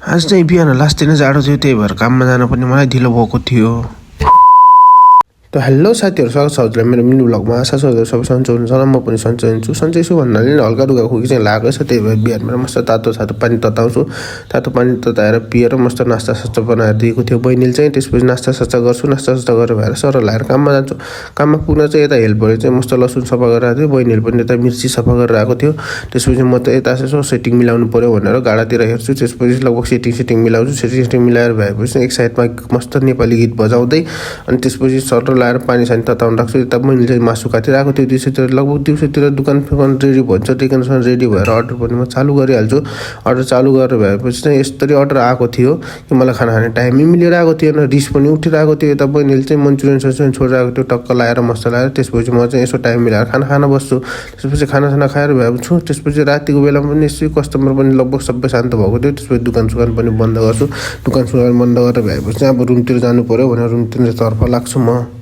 आज चाहिँ बिहान लास्ट नै जाडो थियो, त्यही भएर काममा जान पनि मलाई ढिलो भएको थियो। त हेलो साथीहरू, स्वागत छ हजुरलाई मेरो मिनी भ्लगमा। आशा छ हजुर सबै सन्चै हुनुहुन्छ होला, म पनि सन्चै हुन्छु। सन्चै छु भन्नाले हल्का रुगा खोकी चाहिँ लागेको छ, त्यही भएर बिहानमा मस्त तातो पानी तताउँछु। तातो पानी तताएर पिएर मस्त नास्ता सास्ता बनाएर दिएको थियो बहिनीले चाहिँ। त्यसपछि नास्ता सास्ता गर्छु, नास्ता सास्ता गरेर भएर सर लाएर काममा जान्छु। काममा पुग्न चाहिँ यता हेल्परले चाहिँ मस्त लसुन सफा गरेर आएको थियो, बहिनीले पनि यता मिर्ची सफा गरेर आएको थियो। त्यसपछि म त यता यसो सेटिङ मिलाउनु पऱ्यो भनेर गाडातिर हेर्छु। त्यसपछि लगभग सेटिङ मिलाउँछु। सेटिङ मिलाएर भएपछि एक साइडमा मस्त नेपाली गीत बजाउँदै अनि त्यसपछि सर लाएर पानी सानी तताउनु राख्छु। यता मैले चाहिँ मासु काटिरहेको थियो दिउँसोतिर, लगभग दिउँसोतिर दोकान रेडी भन्छ, टेकनसँग रेडी भएर अर्डर पनि म चालु गरिहाल्छु। अर्डर चालु गरेर भएपछि चाहिँ यस्तरी अर्डर आएको थियो कि मलाई खाना खाने टाइमै मिलेर आएको थिएन, रिस पनि उठिरहेको थियो। यता बहिनीले चाहिँ मन्चुरियन सन्चुरियन छोडिरहेको थियो टक्क लाएर मस्त लाएर। त्यसपछि म चाहिँ यसो टाइम मिलाएर खाना बस्छु। त्यसपछि खानासाना खाएर भएछु। त्यसपछि रातिको बेलामा पनि यसै कस्टमर पनि लगभग सबै शान्त भएको थियो। त्यसपछि दोकान पनि बन्द गर्छु। दोकान बन्द गरेर भएपछि अब रुमतिर जानु पऱ्यो भनेर रुमतिर तर्फ लाग्छु म।